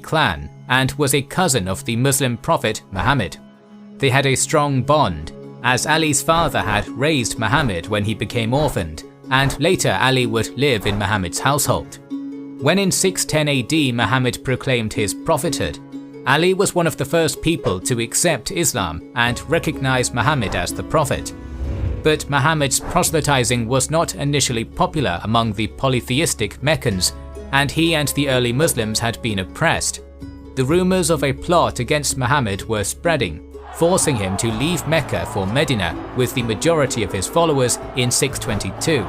clan and was a cousin of the Muslim prophet Muhammad. They had a strong bond, as Ali's father had raised Muhammad when he became orphaned, and later Ali would live in Muhammad's household. When in 610 AD Muhammad proclaimed his prophethood, Ali was one of the first people to accept Islam and recognize Muhammad as the prophet. But Muhammad's proselytizing was not initially popular among the polytheistic Meccans, and he and the early Muslims had been oppressed. The rumors of a plot against Muhammad were spreading, forcing him to leave Mecca for Medina with the majority of his followers in 622,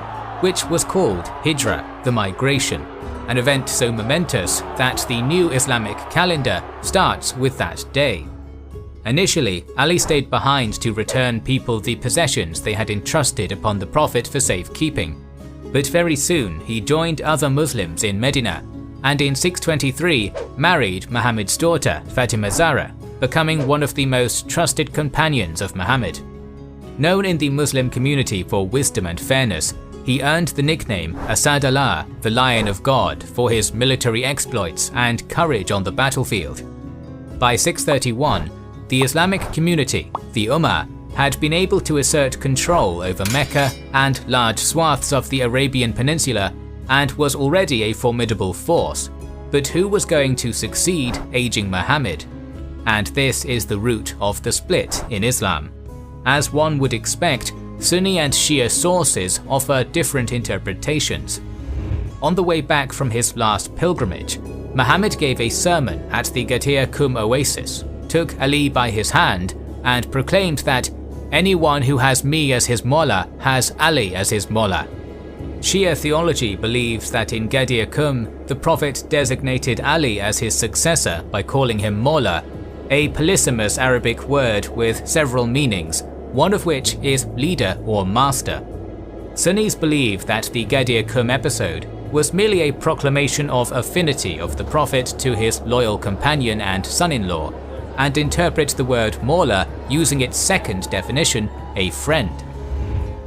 which was called Hijrah, the migration, an event so momentous that the new Islamic calendar starts with that day. Initially, Ali stayed behind to return people the possessions they had entrusted upon the Prophet for safekeeping, but very soon he joined other Muslims in Medina, and in 623 married Muhammad's daughter Fatima Zahra, becoming one of the most trusted companions of Muhammad. Known in the Muslim community for wisdom and fairness, he earned the nickname Asad Allah, the Lion of God, for his military exploits and courage on the battlefield. By 631, the Islamic community, the Ummah, had been able to assert control over Mecca and large swaths of the Arabian Peninsula and was already a formidable force. But who was going to succeed aging Muhammad? And this is the root of the split in Islam. As one would expect, Sunni and Shia sources offer different interpretations. On the way back from his last pilgrimage, Muhammad gave a sermon at the Ghadir Qum oasis, took Ali by his hand, and proclaimed that anyone who has me as his Mawla has Ali as his Mawla. Shia theology believes that in Ghadir Qum, the Prophet designated Ali as his successor by calling him Mawla, a polysemous Arabic word with several meanings, one of which is leader or master. Sunnis believe that the Ghadir Qum episode was merely a proclamation of affinity of the Prophet to his loyal companion and son-in-law, and interpret the word Mawla using its second definition, a friend.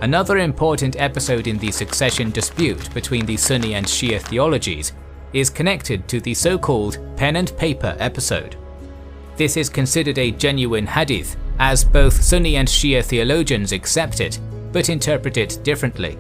Another important episode in the succession dispute between the Sunni and Shia theologies is connected to the so-called pen and paper episode. This is considered a genuine hadith, as both Sunni and Shia theologians accept it, but interpret it differently.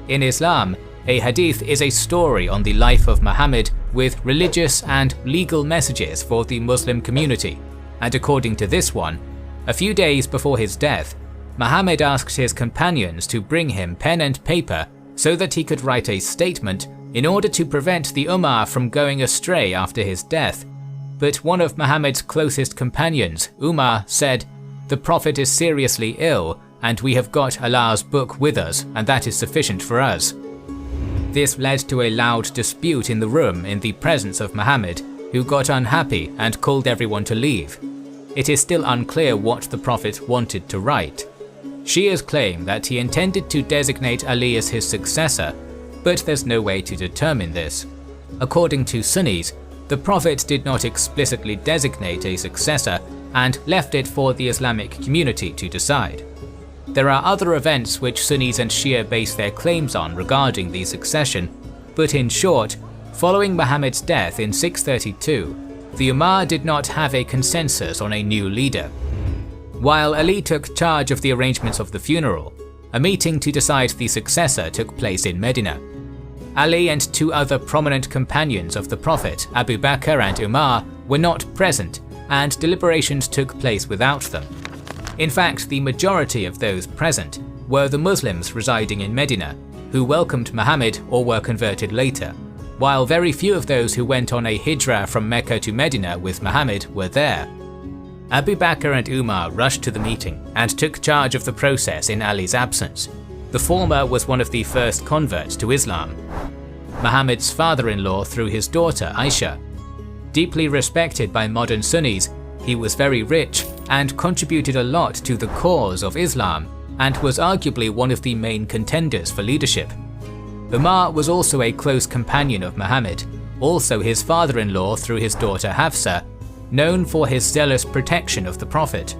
In Islam, a hadith is a story on the life of Muhammad with religious and legal messages for the Muslim community, and according to this one, a few days before his death, Muhammad asked his companions to bring him pen and paper so that he could write a statement in order to prevent the Ummah from going astray after his death. But one of Muhammad's closest companions, Umar, said, "The Prophet is seriously ill, and we have got Allah's book with us, and that is sufficient for us." This led to a loud dispute in the room in the presence of Muhammad, who got unhappy and called everyone to leave. It is still unclear what the Prophet wanted to write. Shias claim that he intended to designate Ali as his successor, but there's no way to determine this. According to Sunnis, the Prophet did not explicitly designate a successor and left it for the Islamic community to decide. There are other events which Sunnis and Shia base their claims on regarding the succession, but in short, following Muhammad's death in 632, the Ummah did not have a consensus on a new leader. While Ali took charge of the arrangements of the funeral, a meeting to decide the successor took place in Medina. Ali and two other prominent companions of the Prophet, Abu Bakr and Umar, were not present, and deliberations took place without them. In fact, the majority of those present were the Muslims residing in Medina, who welcomed Muhammad or were converted later, while very few of those who went on a hijrah from Mecca to Medina with Muhammad were there. Abu Bakr and Umar rushed to the meeting and took charge of the process in Ali's absence. The former was one of the first converts to Islam, Muhammad's father-in-law through his daughter Aisha. Deeply respected by modern Sunnis, he was very rich and contributed a lot to the cause of Islam and was arguably one of the main contenders for leadership. Umar was also a close companion of Muhammad, also his father-in-law through his daughter Hafsa, known for his zealous protection of the Prophet.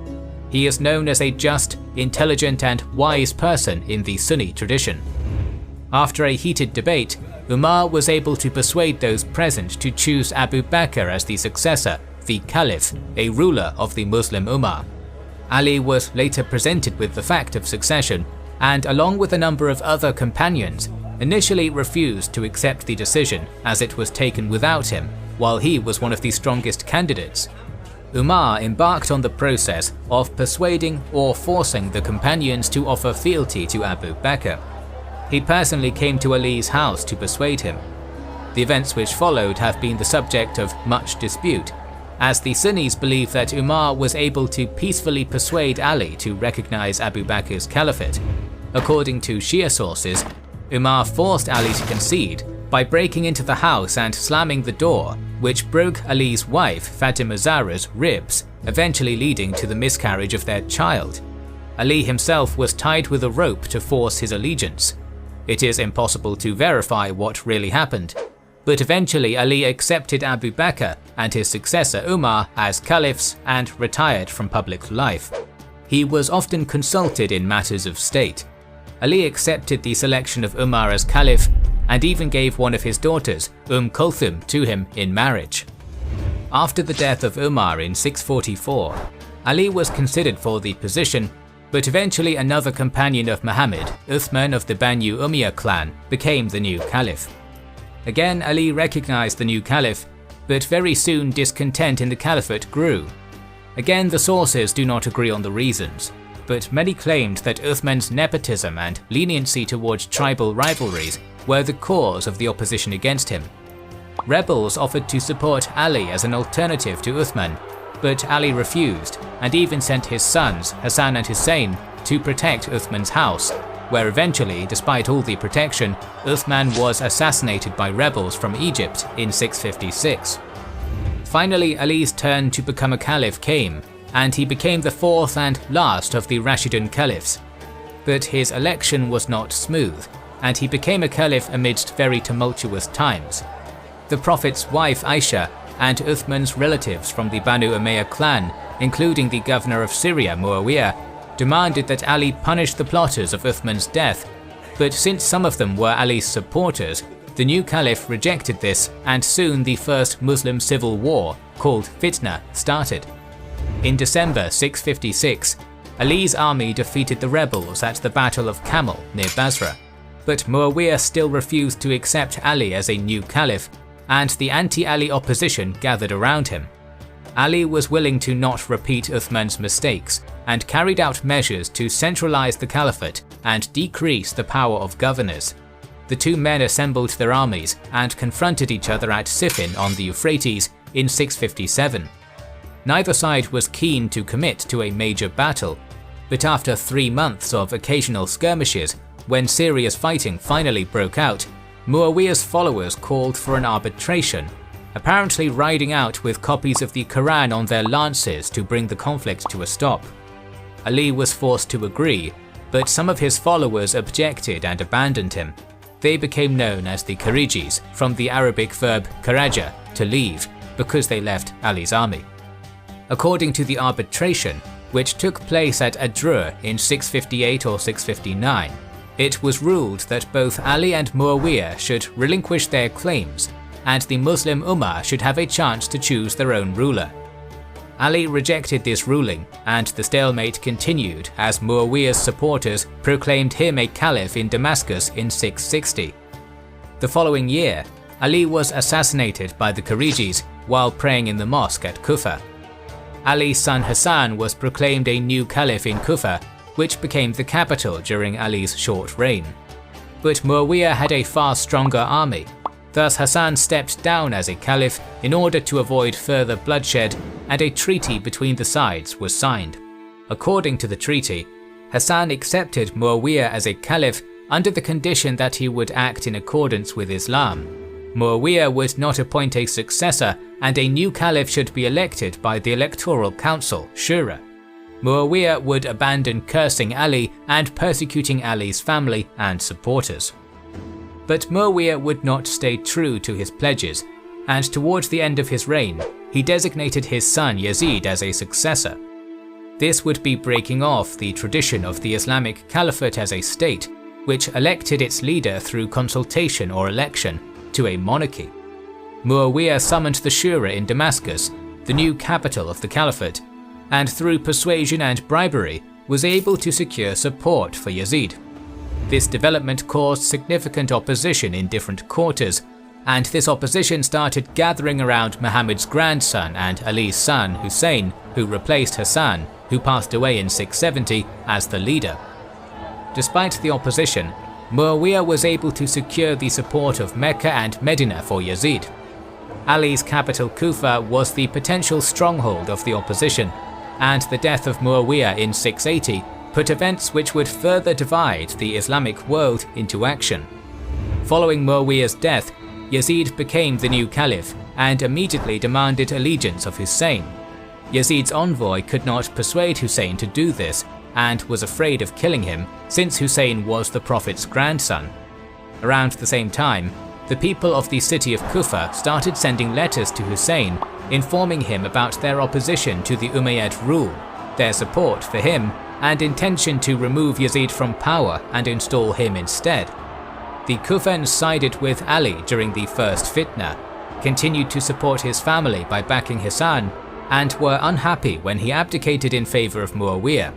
He is known as a just, intelligent and wise person in the Sunni tradition. After a heated debate, Umar was able to persuade those present to choose Abu Bakr as the successor, the Caliph, a ruler of the Muslim Ummah. Ali was later presented with the fact of succession and, along with a number of other companions, initially refused to accept the decision as it was taken without him, while he was one of the strongest candidates. Umar embarked on the process of persuading or forcing the companions to offer fealty to Abu Bakr. He personally came to Ali's house to persuade him. The events which followed have been the subject of much dispute, as the Sunnis believe that Umar was able to peacefully persuade Ali to recognize Abu Bakr's caliphate. According to Shia sources, Umar forced Ali to concede by breaking into the house and slamming the door, which broke Ali's wife Fatima Zahra's ribs, eventually leading to the miscarriage of their child. Ali himself was tied with a rope to force his allegiance. It is impossible to verify what really happened, but eventually Ali accepted Abu Bakr and his successor Umar as caliphs and retired from public life. He was often consulted in matters of state. Ali accepted the selection of Umar as caliph and even gave one of his daughters, Kulthum, to him in marriage. After the death of Umar in 644, Ali was considered for the position, but eventually another companion of Muhammad, Uthman of the Banu Umayyah clan, became the new caliph. Again, Ali recognized the new caliph, but very soon discontent in the caliphate grew. Again, the sources do not agree on the reasons, but many claimed that Uthman's nepotism and leniency towards tribal rivalries were the cause of the opposition against him. Rebels offered to support Ali as an alternative to Uthman, but Ali refused and even sent his sons, Hassan and Hussein, to protect Uthman's house, where eventually, despite all the protection, Uthman was assassinated by rebels from Egypt in 656. Finally, Ali's turn to become a caliph came, and he became the fourth and last of the Rashidun caliphs. But his election was not smooth, and he became a caliph amidst very tumultuous times. The Prophet's wife Aisha and Uthman's relatives from the Banu Umayyah clan, including the governor of Syria Muawiyah, demanded that Ali punish the plotters of Uthman's death, but since some of them were Ali's supporters, the new caliph rejected this, and soon the first Muslim civil war, called Fitna, started. In December 656, Ali's army defeated the rebels at the Battle of Camel near Basra, but Muawiyah still refused to accept Ali as a new caliph, and the anti-Ali opposition gathered around him. Ali was willing to not repeat Uthman's mistakes and carried out measures to centralize the caliphate and decrease the power of governors. The two men assembled their armies and confronted each other at Siffin on the Euphrates in 657. Neither side was keen to commit to a major battle, but after 3 months of occasional skirmishes, when serious fighting finally broke out, Muawiyah's followers called for an arbitration, apparently riding out with copies of the Quran on their lances to bring the conflict to a stop. Ali was forced to agree, but some of his followers objected and abandoned him. They became known as the Kharijis, from the Arabic verb kharaja, to leave, because they left Ali's army. According to the arbitration, which took place at Adrur in 658 or 659, it was ruled that both Ali and Muawiyah should relinquish their claims, and the Muslim Ummah should have a chance to choose their own ruler. Ali rejected this ruling, and the stalemate continued as Muawiyah's supporters proclaimed him a caliph in Damascus in 660. The following year, Ali was assassinated by the Kharijis while praying in the mosque at Kufa. Ali's son Hassan was proclaimed a new caliph in Kufa, which became the capital during Ali's short reign. But Muawiyah had a far stronger army. Thus Hassan stepped down as a caliph in order to avoid further bloodshed, and a treaty between the sides was signed. According to the treaty, Hassan accepted Muawiyah as a caliph under the condition that he would act in accordance with Islam. Muawiyah would not appoint a successor, and a new caliph should be elected by the Electoral Council, Shura. Muawiyah would abandon cursing Ali and persecuting Ali's family and supporters. But Muawiyah would not stay true to his pledges, and towards the end of his reign, he designated his son Yazid as a successor. This would be breaking off the tradition of the Islamic Caliphate as a state, which elected its leader through consultation or election, to a monarchy. Muawiyah summoned the Shura in Damascus, the new capital of the Caliphate, and through persuasion and bribery was able to secure support for Yazid. This development caused significant opposition in different quarters, and this opposition started gathering around Muhammad's grandson and Ali's son Hussein, who replaced Hassan, who passed away in 670, as the leader. Despite the opposition, Muawiyah was able to secure the support of Mecca and Medina for Yazid. Ali's capital Kufa was the potential stronghold of the opposition, and the death of Muawiyah in 680 put events which would further divide the Islamic world into action. Following Muawiyah's death, Yazid became the new caliph and immediately demanded allegiance of Hussein. Yazid's envoy could not persuade Hussein to do this and was afraid of killing him, since Hussein was the Prophet's grandson. Around the same time, the people of the city of Kufa started sending letters to Hussein, informing him about their opposition to the Umayyad rule, their support for him, and intention to remove Yazid from power and install him instead. The Kufans sided with Ali during the first fitna, continued to support his family by backing Hassan, and were unhappy when he abdicated in favor of Muawiyah.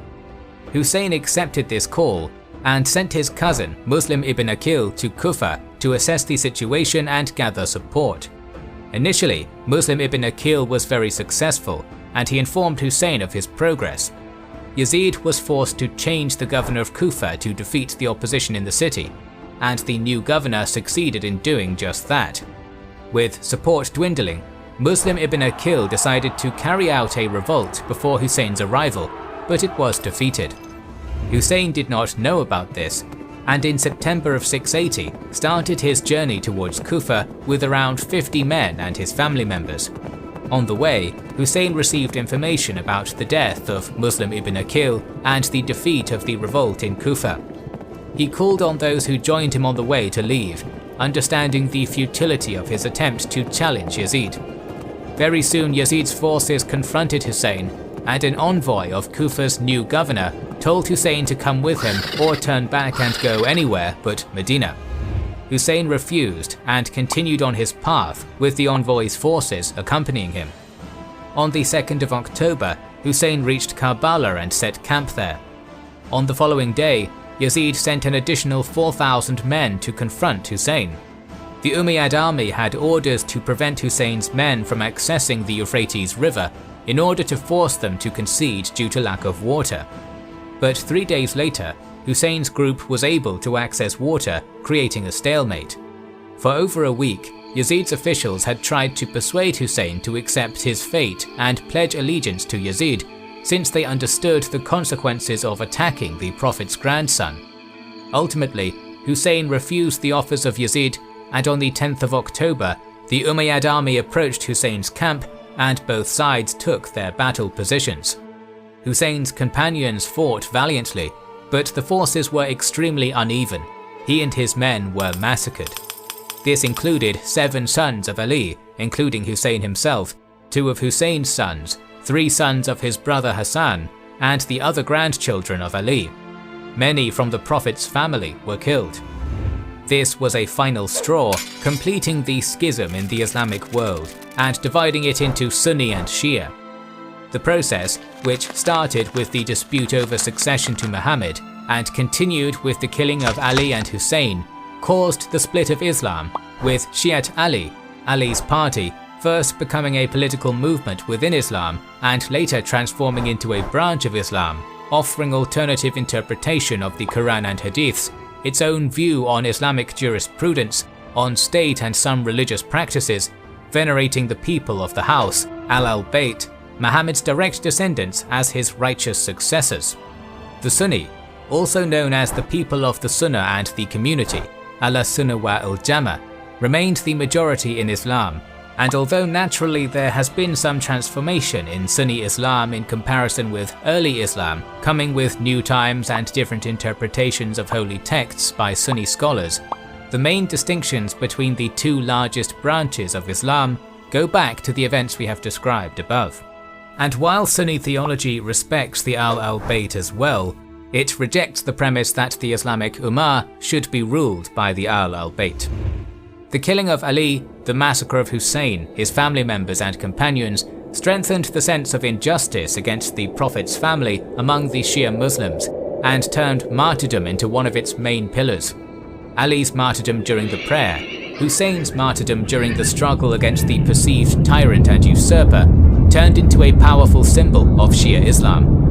Hussein accepted this call and sent his cousin Muslim ibn Aqil to Kufa to assess the situation and gather support. Initially, Muslim ibn Aqil was very successful, and he informed Hussein of his progress. Yazid was forced to change the governor of Kufa to defeat the opposition in the city, and the new governor succeeded in doing just that. With support dwindling, Muslim ibn Aqil decided to carry out a revolt before Hussein's arrival, but it was defeated. Hussein did not know about this, and in September of 680 started his journey towards Kufa with around 50 men and his family members. On the way, Hussein received information about the death of Muslim ibn Aqil and the defeat of the revolt in Kufa. He called on those who joined him on the way to leave, understanding the futility of his attempt to challenge Yazid. Very soon Yazid's forces confronted Hussein, and an envoy of Kufa's new governor told Hussein to come with him or turn back and go anywhere but Medina. Hussein refused and continued on his path with the envoy's forces accompanying him. On the 2nd of October, Hussein reached Karbala and set camp there. On the following day, Yazid sent an additional 4,000 men to confront Hussein. The Umayyad army had orders to prevent Hussein's men from accessing the Euphrates River in order to force them to concede due to lack of water. But 3 days later, Hussein's group was able to access water, creating a stalemate. For over a week, Yazid's officials had tried to persuade Hussein to accept his fate and pledge allegiance to Yazid, since they understood the consequences of attacking the Prophet's grandson. Ultimately, Hussein refused the offers of Yazid, and on the 10th of October, the Umayyad army approached Hussein's camp and both sides took their battle positions. Hussein's companions fought valiantly, but the forces were extremely uneven. He and his men were massacred. This included 7 sons of Ali, including Hussein himself, 2 of Hussein's sons, 3 sons of his brother Hassan, and the other grandchildren of Ali. Many from the Prophet's family were killed. This was a final straw, completing the schism in the Islamic world and dividing it into Sunni and Shia. The process, which started with the dispute over succession to Muhammad and continued with the killing of Ali and Hussein, caused the split of Islam, with Shi'at Ali, Ali's party, first becoming a political movement within Islam and later transforming into a branch of Islam, offering alternative interpretation of the Quran and Hadiths, its own view on Islamic jurisprudence, on state and some religious practices, venerating the people of the house, Al-Bayt, Muhammad's direct descendants, as his righteous successors. The Sunni, also known as the people of the Sunnah and the community, Al-Sunnah wa al-Jama, remained the majority in Islam, and although naturally there has been some transformation in Sunni Islam in comparison with early Islam, coming with new times and different interpretations of holy texts by Sunni scholars, the main distinctions between the 2 largest branches of Islam go back to the events we have described above. And while Sunni theology respects the Al-Bayt as well, It rejects the premise that the Islamic Ummah should be ruled by the Ahl al-Bayt. The killing of Ali, the massacre of Hussein, his family members and companions, strengthened the sense of injustice against the Prophet's family among the Shia Muslims and turned martyrdom into one of its main pillars. Ali's martyrdom during the prayer, Hussein's martyrdom during the struggle against the perceived tyrant and usurper, turned into a powerful symbol of Shia Islam.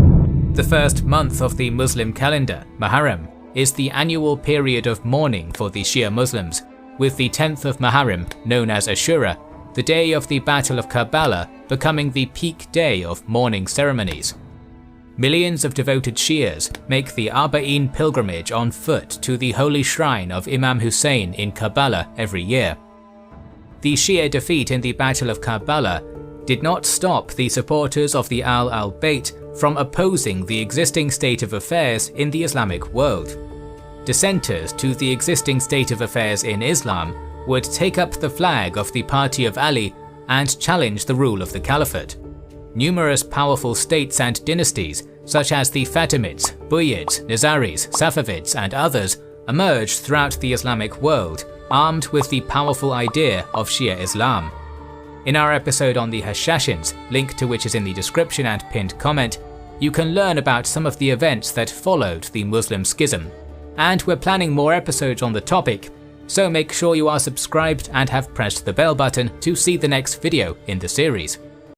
The first month of the Muslim calendar, Muharram, is the annual period of mourning for the Shia Muslims, with the 10th of Muharram, known as Ashura, the day of the Battle of Karbala, becoming the peak day of mourning ceremonies. Millions of devoted Shias make the Arba'in pilgrimage on foot to the holy shrine of Imam Hussein in Karbala every year. The Shia defeat in the Battle of Karbala did not stop the supporters of the Ahl al-Bayt from opposing the existing state of affairs in the Islamic world. Dissenters to the existing state of affairs in Islam would take up the flag of the party of Ali and challenge the rule of the Caliphate. Numerous powerful states and dynasties, such as the Fatimids, Buyyids, Nizaris, Safavids, and others, emerged throughout the Islamic world, armed with the powerful idea of Shia Islam. In our episode on the Hashashins, link to which is in the description and pinned comment, you can learn about some of the events that followed the Muslim schism. And we're planning more episodes on the topic, so make sure you are subscribed and have pressed the bell button to see the next video in the series.